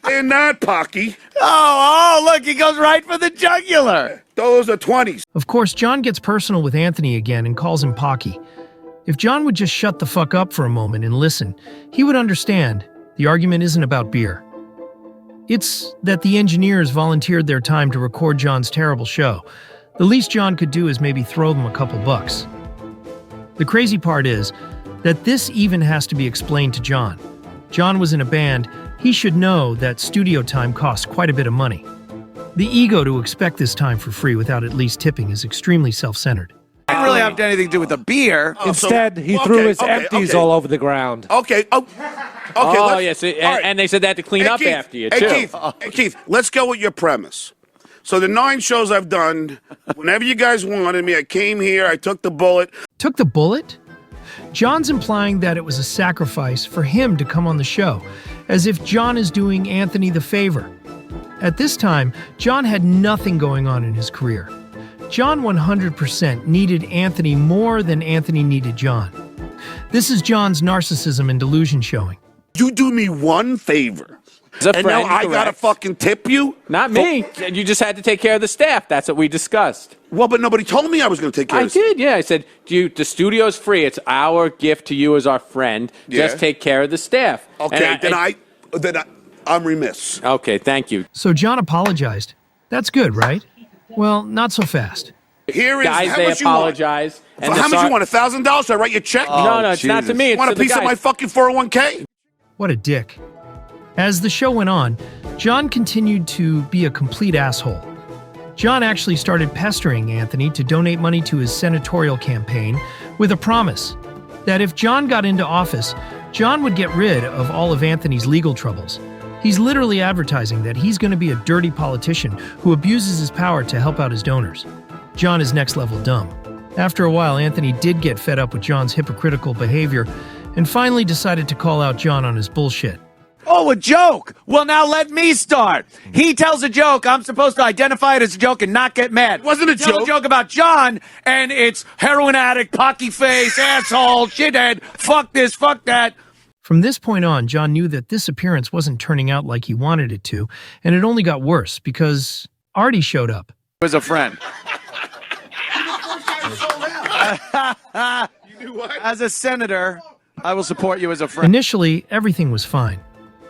They're not Pocky. Oh, look, he goes right for the jugular. Those are 20s. Of course, John gets personal with Anthony again and calls him Pocky. If John would just shut the fuck up for a moment and listen, he would understand the argument isn't about beer. It's that the engineers volunteered their time to record John's terrible show. The least John could do is maybe throw them a couple bucks. The crazy part is that this even has to be explained to John. John was in a band. He should know that studio time costs quite a bit of money. The ego to expect this time for free without at least tipping is extremely self-centered. It didn't really have anything to do with the beer. Instead, he threw his empties all over the ground. Okay. Oh, yes. And they said they had to clean up after you, too. Keith, let's go with your premise. So the 9 shows I've done, whenever you guys wanted me, I came here, I took the bullet. Took the bullet? John's implying that it was a sacrifice for him to come on the show, as if John is doing Anthony the favor. At this time, John had nothing going on in his career. John 100% needed Anthony more than Anthony needed John. This is John's narcissism and delusion showing. You do me one favor. And now I gotta fucking tip you? Not me. You just had to take care of the staff. That's what we discussed. Well, but nobody told me I was going to take care of the I did, yeah. I said, the studio's free. It's our gift to you as our friend. Yeah. Just take care of the staff. Okay, then I'm remiss. Okay, thank you. So John apologized. That's good, right? Well, not so fast. Here is guys, how they much apologize. You want? How much you want? $1,000? Should I write you a check? No, it's not to me. It's want to a piece the of guys. my fucking 401k? What a dick. As the show went on, John continued to be a complete asshole. John actually started pestering Anthony to donate money to his senatorial campaign with a promise that if John got into office, John would get rid of all of Anthony's legal troubles. He's literally advertising that he's going to be a dirty politician who abuses his power to help out his donors. John is next level dumb. After a while, Anthony did get fed up with John's hypocritical behavior and finally decided to call out John on his bullshit. Oh, a joke! Well, now let me start. He tells a joke. I'm supposed to identify it as a joke and not get mad. It wasn't a Tell a joke about John, and it's heroin addict, pocky face, asshole, shithead, fuck this, fuck that. From this point on, John knew that this appearance wasn't turning out like he wanted it to, and it only got worse because Artie showed up. As a friend. As a senator, I will support you as a friend. Initially, everything was fine.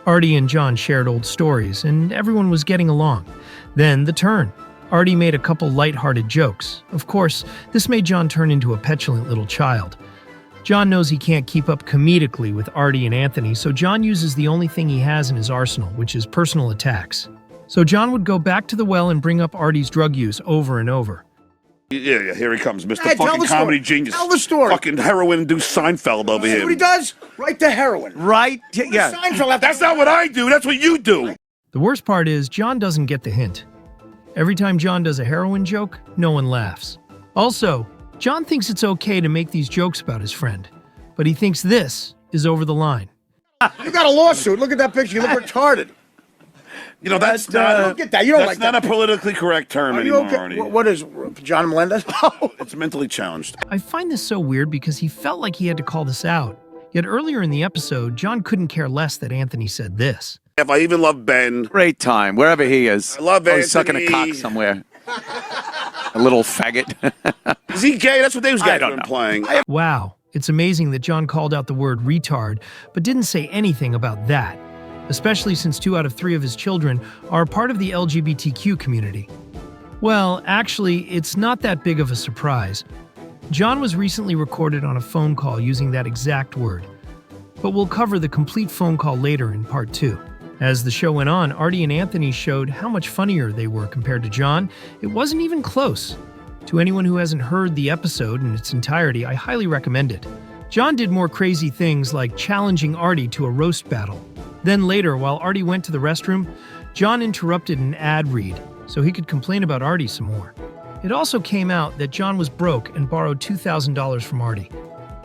Artie and John shared old stories, and everyone was getting along. Then the turn. Artie made a couple lighthearted jokes. Of course, this made John turn into a petulant little child. John knows he can't keep up comedically with Artie and Anthony, so John uses the only thing he has in his arsenal, which is personal attacks. So John would go back to the well and bring up Artie's drug use over and over. Yeah, here he comes, Mr. Hey, tell fucking the comedy story. genius. Tell the story. Fucking heroin-induced Seinfeld over See here. what he does? Right to heroin. Right? Yeah. Seinfeld. That's not what I do. That's what you do. The worst part is John doesn't get the hint. Every time John does a heroin joke, no one laughs. Also, John thinks it's okay to make these jokes about his friend, but he thinks this is over the line. You got a lawsuit. Look at that picture. You look retarded. You know, that's not. Don't get that. You don't that's like not that. a politically correct term anymore, Artie. What is John Melendez? It's mentally challenged. I find this so weird because he felt like he had to call this out. Yet earlier in the episode, John couldn't care less that Anthony said this. If I even love Ben. Great time, wherever he is. I love He's sucking a Anthony. cock somewhere. A little faggot. Is he gay? That's what those guys I don't are know. implying. Wow, it's amazing that John called out the word retard, but didn't say anything about that, especially since 2 out of 3 of his children are part of the LGBTQ community. Well, actually, it's not that big of a surprise. John was recently recorded on a phone call using that exact word, but we'll cover the complete phone call later in part 2. As the show went on, Artie and Anthony showed how much funnier they were compared to John. It wasn't even close. To anyone who hasn't heard the episode in its entirety, I highly recommend it. John did more crazy things like challenging Artie to a roast battle. Then later, while Artie went to the restroom, John interrupted an ad read so he could complain about Artie some more. It also came out that John was broke and borrowed $2,000 from Artie.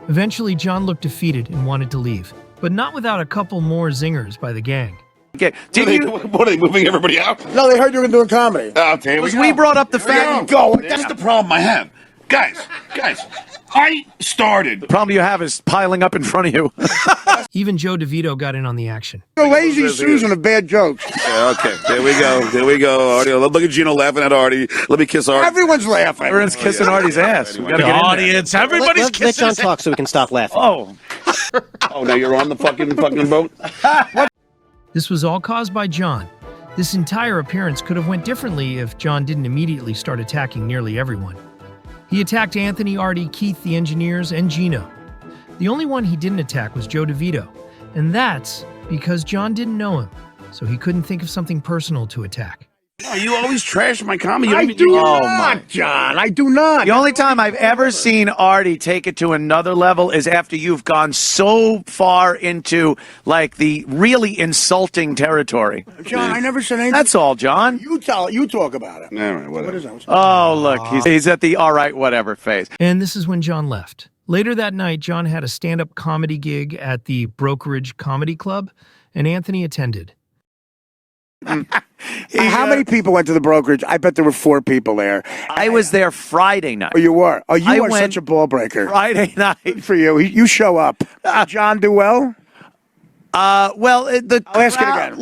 Eventually, John looked defeated and wanted to leave, but not without a couple more zingers by the gang. Okay. What are they moving everybody out? No, they heard you were doing comedy. Oh, there we go. We brought up the fact. That's the problem I have. Guys, I started. The problem you have is piling up in front of you. Even Joe DeVito got in on the action. You're lazy Susan of bad jokes. Yeah, okay, there we go. Artie, look at Gino laughing at Artie. Let me kiss Artie. Everyone's laughing. Everyone's kissing Artie's ass. We gotta The get in there. audience, everybody's Let kissing. John talk so we can stop laughing. Oh. Oh, now you're on the fucking boat. This was all caused by John. This entire appearance could have went differently if John didn't immediately start attacking nearly everyone. He attacked Anthony, Artie, Keith, the engineers, and Gino. The only one he didn't attack was Joe DeVito, and that's because John didn't know him, so he couldn't think of something personal to attack. Oh, you always trash my comedy. I do not, John. I do not. The only time I've ever seen Artie take it to another level is after you've gone so far into, like, the really insulting territory. John, I never said anything. That's all, John. You talk about it. All right, whatever. What is that? Oh, look, he's at the all right, whatever phase. And this is when John left. Later that night, John had a stand-up comedy gig at the Brokerage Comedy Club, and Anthony attended. How many people went to the brokerage? I bet there were 4 people there. I was there Friday night. Oh, you were? Oh, you I are went such a ball breaker. Friday night. Good for you. You show up. Did John do well? Well, I'll ask it again.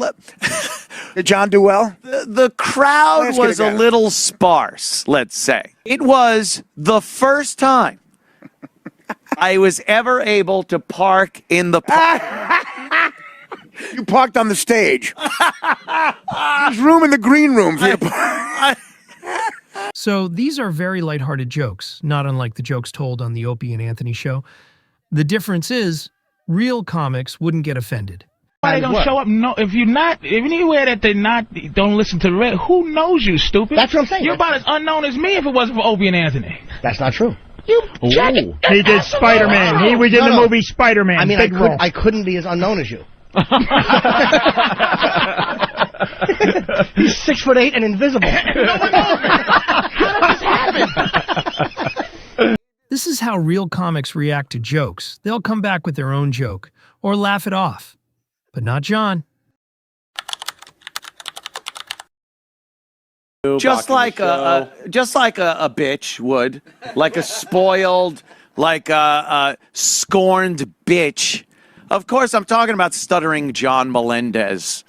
Did John do well? The crowd was a little sparse, let's say. It was the first time I was ever able to park in the park. You parked on the stage. There's room in the green room for you to park. So these are very lighthearted jokes, not unlike the jokes told on the Opie and Anthony show. The difference is, real comics wouldn't get offended. Why they don't show up? No, if anywhere that don't listen to the radio, who knows you, stupid? That's what I'm saying. You're about as unknown as me if it wasn't for Opie and Anthony. That's not true. You jacket. He did Spider-Man. He was in the movie Spider-Man. I mean, Big role. I couldn't be as unknown as you. He's 6'8" and invisible. No one knows me. How did this happen? This is how real comics react to jokes. They'll come back with their own joke, or laugh it off. But not John. Just like a bitch would, like a spoiled, like a scorned bitch. Of course, I'm talking about stuttering John Melendez.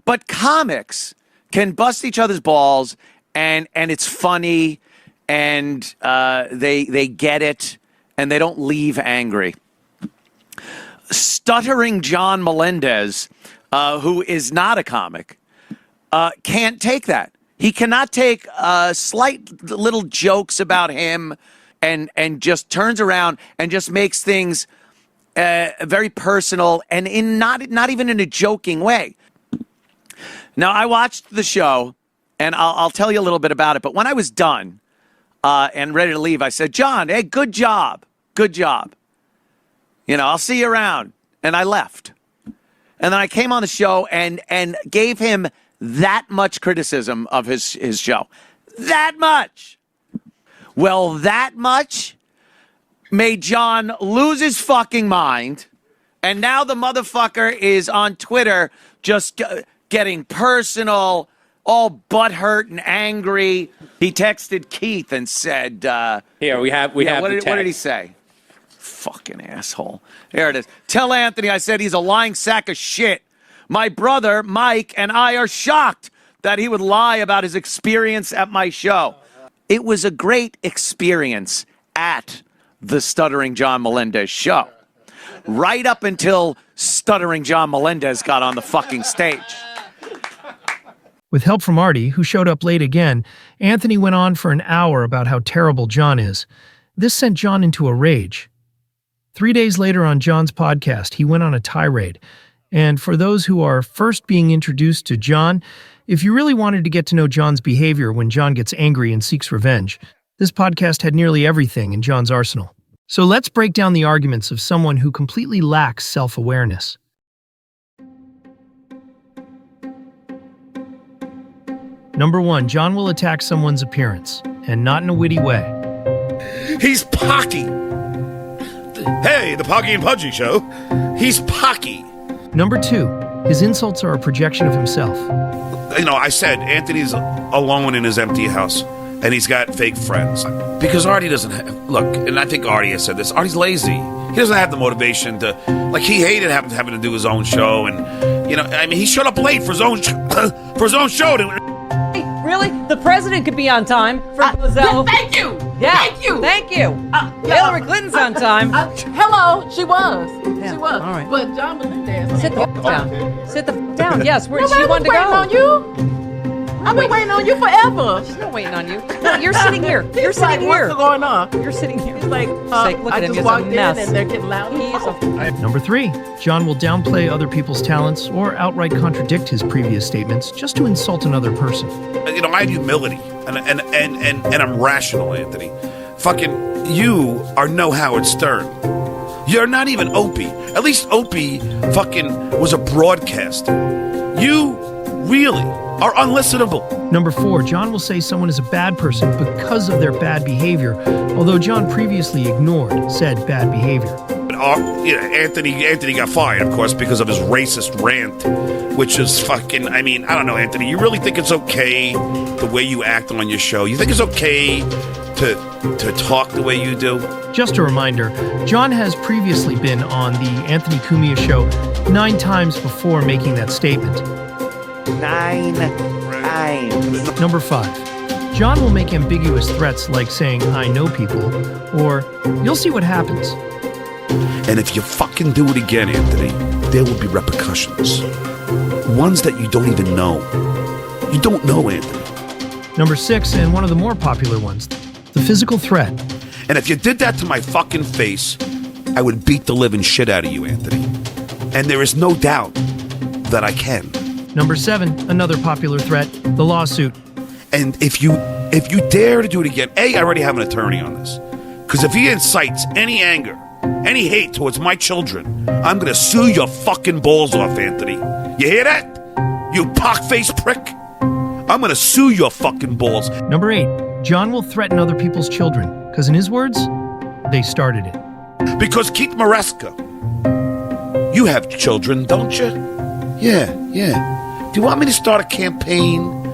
But comics can bust each other's balls, and it's funny, and they get it, and they don't leave angry. Stuttering John Melendez, who is not a comic, can't take that. He cannot take slight little jokes about him and just turns around and just makes things very personal and in not even in a joking way. Now, I watched the show, and I'll tell you a little bit about it, but when I was done and ready to leave, I said, John, hey, good job. Good job. You know, I'll see you around. And I left. And then I came on the show and gave him that much criticism of his show. That much. Well, that much made John lose his fucking mind. And now the motherfucker is on Twitter just getting personal, all butthurt and angry. He texted Keith and said, here, we have the text. What did he say? Fucking asshole. Here it is. Tell Anthony I said he's a lying sack of shit. My brother, Mike, and I are shocked that he would lie about his experience at my show. It was a great experience at the Stuttering John Melendez show. Right up until Stuttering John Melendez got on the fucking stage. With help from Artie, who showed up late again, Anthony went on for an hour about how terrible John is. This sent John into a rage. 3 days later on John's podcast, he went on a tirade. And for those who are first being introduced to John, if you really wanted to get to know John's behavior when John gets angry and seeks revenge, this podcast had nearly everything in John's arsenal. So let's break down the arguments of someone who completely lacks self-awareness. Number 1, John will attack someone's appearance, and not in a witty way. He's Pocky. Hey, the Pocky and Pudgy show. He's Pocky. Number 2, his insults are a projection of himself. You know, I said Anthony's alone in his empty house, and he's got fake friends. Because Artie doesn't have... Look, and I think Artie has said this, Artie's lazy. He doesn't have the motivation to... Like, he hated having to do his own show, and, you know, I mean, he showed up late for his own show. Really? The president could be on time for Thank you. Yeah. Thank you. Thank you. Hillary Clinton's on time. Hello. She was. Yeah. She was. All right. But John Melendez. Sit the f down. Sit the f down. Yes, where Nobody she wanted to was go. waiting on you. I've been waiting on you forever. She's not waiting on you. No, you're sitting here. You're sitting here. What's going on? You're sitting here. It's like, Look I at him. just He's walked a in mess. and they're getting loud. Number 3, John will downplay other people's talents or outright contradict his previous statements just to insult another person. You know, I have humility, and I'm rational, Anthony. Fucking, you are no Howard Stern. You're not even Opie. At least Opie fucking was a broadcaster. You really are unlistenable. Number 4, John will say someone is a bad person because of their bad behavior, although John previously ignored said bad behavior. Anthony got fired, of course, because of his racist rant, which is fucking, I mean, I don't know, Anthony, you really think it's okay the way you act on your show? You think it's okay to talk the way you do? Just a reminder, John has previously been on the Anthony Cumia show 9 times before making that statement. 9 times. Number 5, John will make ambiguous threats like saying, I know people, or you'll see what happens. And if you fucking do it again, Anthony, there will be repercussions. Ones that you don't even know. You don't know, Anthony. Number 6, and one of the more popular ones, the physical threat. And if you did that to my fucking face, I would beat the living shit out of you, Anthony. And there is no doubt that I can. Number 7, another popular threat, the lawsuit. And if you dare to do it again, I already have an attorney on this. Because if he incites any anger, any hate towards my children, I'm going to sue your fucking balls off, Anthony. You hear that? You pock-faced prick? I'm going to sue your fucking balls. Number 8, John will threaten other people's children. Because in his words, they started it. Because Keith Maresca, you have children, don't you? Yeah. Do you want me to start a campaign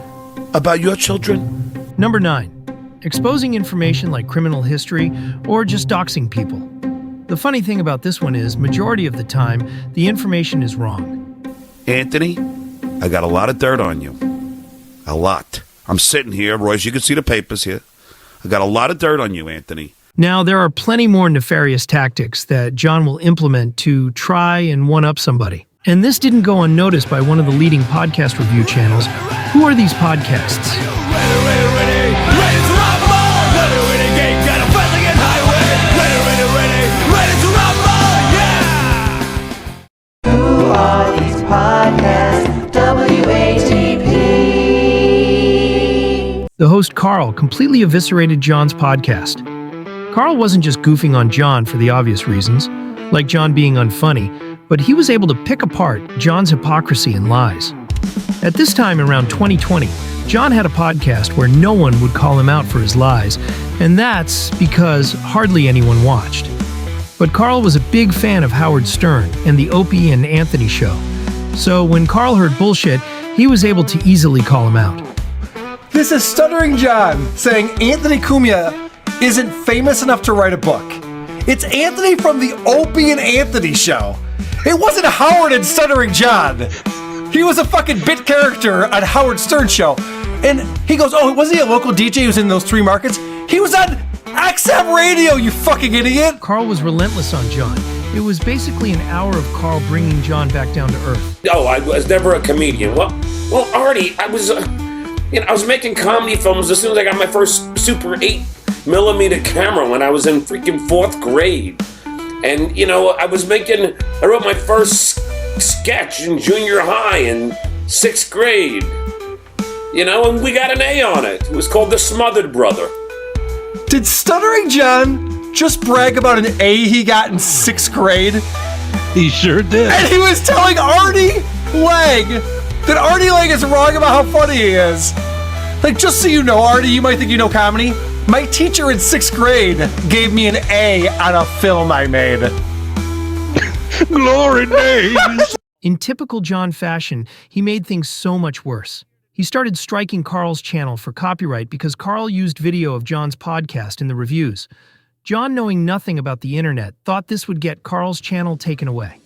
about your children? Number 9, exposing information like criminal history or just doxing people. The funny thing about this one is, majority of the time, the information is wrong. Anthony, I got a lot of dirt on you. A lot. I'm sitting here, Royce, you can see the papers here. I got a lot of dirt on you, Anthony. Now, there are plenty more nefarious tactics that John will implement to try and one-up somebody. And this didn't go unnoticed by one of the leading podcast review channels. Who are these podcasts? Who are these podcasts? WATP. The host Carl completely eviscerated John's podcast. Carl wasn't just goofing on John for the obvious reasons, like John being unfunny, but he was able to pick apart John's hypocrisy and lies. At this time, around 2020, John had a podcast where no one would call him out for his lies, and that's because hardly anyone watched. But Carl was a big fan of Howard Stern and the Opie and Anthony show. So when Carl heard bullshit, he was able to easily call him out. This is Stuttering John saying Anthony Cumia isn't famous enough to write a book. It's Anthony from the Opie and Anthony show. It wasn't Howard and Stuttering John. He was a fucking bit character on Howard Stern's show. And he goes, oh, wasn't he a local DJ who was in those 3 markets? He was on XM Radio, you fucking idiot! Carl was relentless on John. It was basically an hour of Carl bringing John back down to earth. No, I was never a comedian. Well, Artie, I was making comedy films as soon as I got my first Super 8mm camera when I was in freaking 4th grade. And, I wrote my first sketch in junior high in 6th grade. And we got an A on it. It was called The Smothered Brother. Did Stuttering John just brag about an A he got in 6th grade? He sure did. And he was telling Artie Lang that Artie Lang is wrong about how funny he is. Like, just so you know, Artie, you might think you know comedy. My teacher in 6th grade gave me an A on a film I made. Glory days. In typical John fashion, he made things so much worse. He started striking Carl's channel for copyright because Carl used video of John's podcast in the reviews. John, knowing nothing about the internet, thought this would get Carl's channel taken away.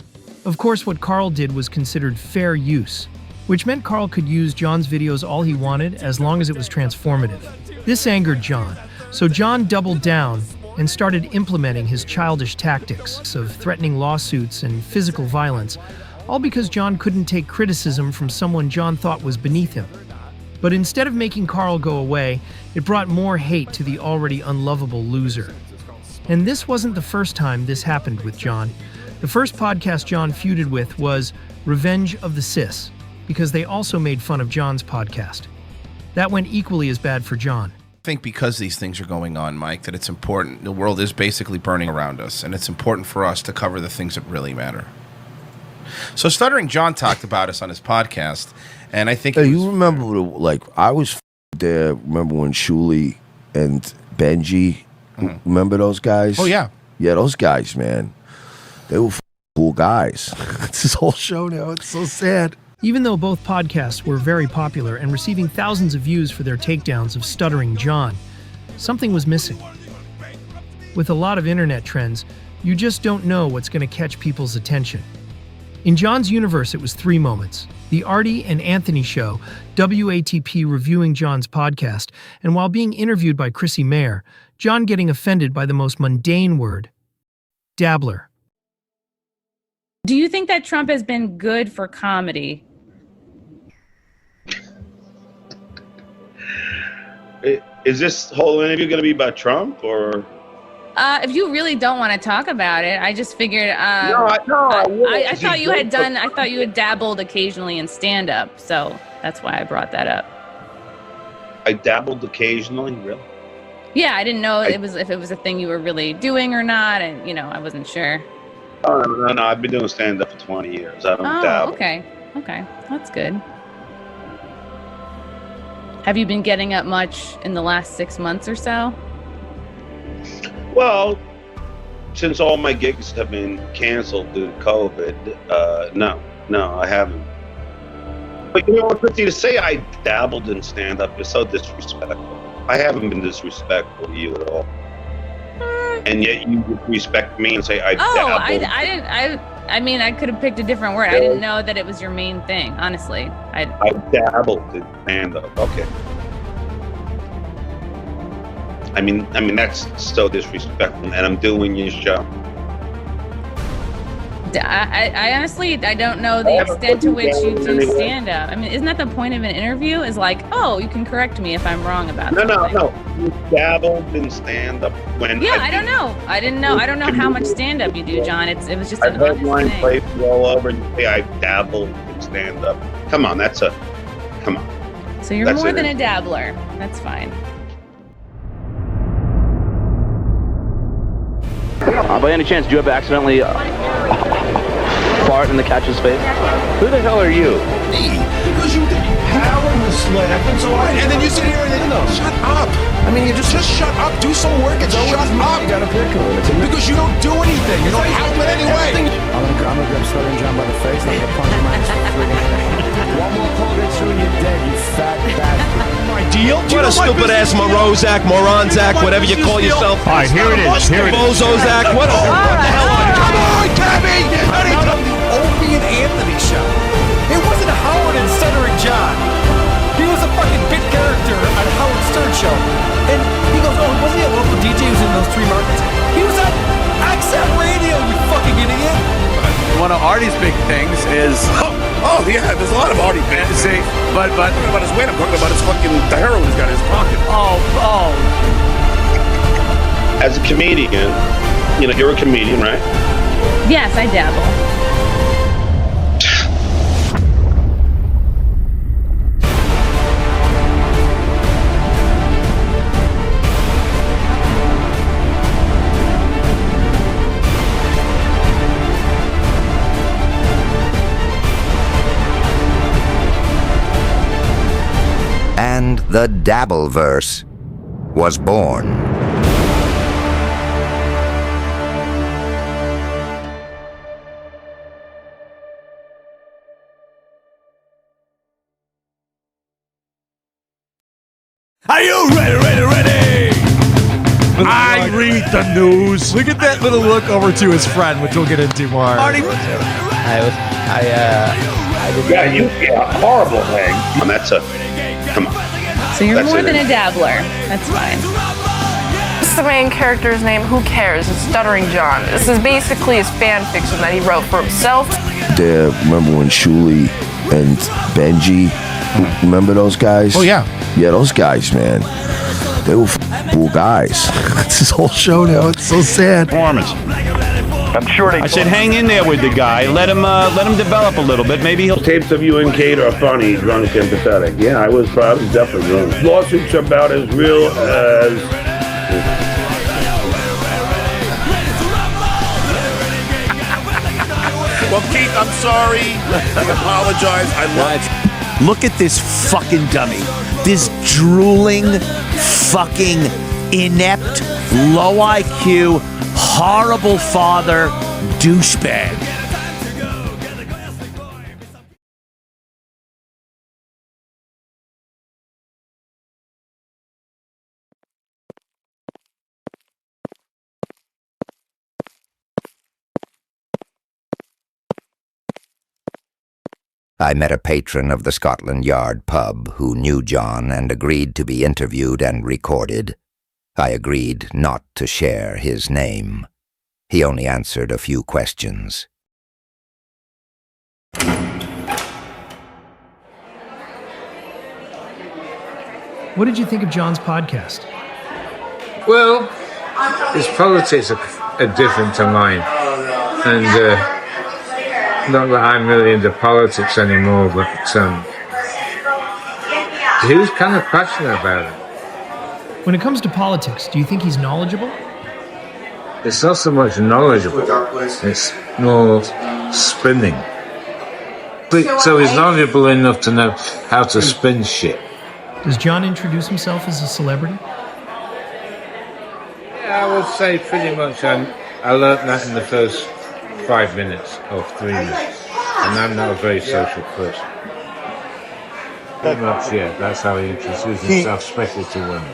Of course, what Carl did was considered fair use, which meant Carl could use John's videos all he wanted as long as it was transformative. This angered John, so John doubled down and started implementing his childish tactics of threatening lawsuits and physical violence, all because John couldn't take criticism from someone John thought was beneath him. But instead of making Carl go away, it brought more hate to the already unlovable loser. And this wasn't the first time this happened with John. The first podcast John feuded with was Revenge of the Cis, because they also made fun of John's podcast. That went equally as bad for John. I think because these things are going on, Mike, that it's important. The world is basically burning around us, and it's important for us to cover the things that really matter. So Stuttering John talked about us on his podcast, and I think... Hey, you remember, I was there, remember when Shuli and Benji, remember those guys? Oh, yeah. Yeah, those guys, man. They were cool guys. It's this whole show now. It's so sad. Even though both podcasts were very popular and receiving thousands of views for their takedowns of Stuttering John, something was missing. With a lot of internet trends, you just don't know what's going to catch people's attention. In John's universe, it was 3 moments. The Artie and Anthony show, WATP reviewing John's podcast, and while being interviewed by Chrissy Mayer, John getting offended by the most mundane word, dabbler. Do you think that Trump has been good for comedy? Is this whole interview going to be about Trump, or? If you really don't want to talk about it, I just figured. I thought you had done. I thought you had dabbled occasionally in stand-up, so that's why I brought that up. I dabbled occasionally, really. Yeah, I didn't know if it was a thing you were really doing or not, and I wasn't sure. Oh no! I've been doing stand-up for 20 years. I don't dabble. Okay, that's good. Have you been getting up much in the last 6 months or so? Well, since all my gigs have been canceled due to COVID, no, I haven't. But you know what, Christy, to say I dabbled in stand-up is so disrespectful. I haven't been disrespectful to you at all. And yet you respect me and say I dabbled. I didn't. I mean, I could have picked a different word. I didn't know that it was your main thing, honestly. I dabbled in stand-up. Okay. I mean that's so disrespectful, and I'm doing your show. I honestly don't know the extent to which you do stand-up. I mean, isn't that the point of an interview? Is like, oh, you can correct me if I'm wrong about something. No. You dabbled in stand-up when? Yeah, I don't know. I didn't know. I don't know how much stand-up you do, John. It was just an honest headline thing. plays all over, and you say I dabbled in stand-up. Come on. So you're more than a dabbler. That's fine. By any chance, do you ever accidentally fart in the catcher's face? Who the hell are you? Me. Because you powerless laugh, and then you sit here and shut up. I mean, you just shut up. Do some work and shut up. You gotta pick him. Because you don't do anything. You don't help in any way. I'm gonna grab Stuttering John by the face. I'm gonna punch him in his One more pull gets you and you're dead, you fat bastard. My deal? What a stupid ass Morozak, Moronzak, whatever you call yourself. All right, here it is. Bozozak, what the hell are you? Come on, Tabby! On the Opie and Anthony show. It wasn't Howard and Stuttering John. He was a fucking bit character on Howard Stern show. And he goes, oh, wasn't he a local DJ who was in those 3 markets? He was on Accent Radio, you fucking idiot. One of Artie's big things is... Oh yeah, there's a lot of Artie fans. See, but... I'm talking about his weight, I'm talking about his fucking... the heroin he's got in his pocket. Oh. As a comedian, you're a comedian, right? Yes, I dabble. And the Dabbleverse was born. Are you ready? I read the news. Look at that little look over to his friend, which we'll get into more. Artie, you get a horrible thing. And that's come on. So you're more than a dabbler. That's fine. What's the main character's name? Who cares? It's Stuttering John. This is basically his fan fiction that he wrote for himself. Remember when Shuli and Benji, remember those guys? Oh, yeah. Yeah, those guys, man. They were cool guys. It's his whole show now. It's so sad. Performance. I'm sure they. I said, hang in there with the guy. Let him develop a little bit. Maybe he'll. Tapes of you and Kate are funny, drunk, and pathetic. Yeah, I was definitely drunk. Lawsuits about as real as. Well, Keith, I'm sorry. I apologize. I love. Look at this fucking dummy. This drooling, fucking inept, low IQ, horrible father, douchebag. I met a patron of the Scotland Yard pub who knew John and agreed to be interviewed and recorded. I agreed not to share his name. He only answered a few questions. What did you think of John's podcast? Well, his politics are different to mine. And not that I'm really into politics anymore, but he was kind of passionate about it. When it comes to politics, do you think he's knowledgeable? It's not so much knowledgeable, it's more spinning. So he's knowledgeable enough to know how to spin shit. Does John introduce himself as a celebrity? Yeah, I would say pretty much I learned that in the first 5 minutes or 3 minutes. And I'm not a very social person. Pretty much, yeah, that's how he introduces himself, especially to women.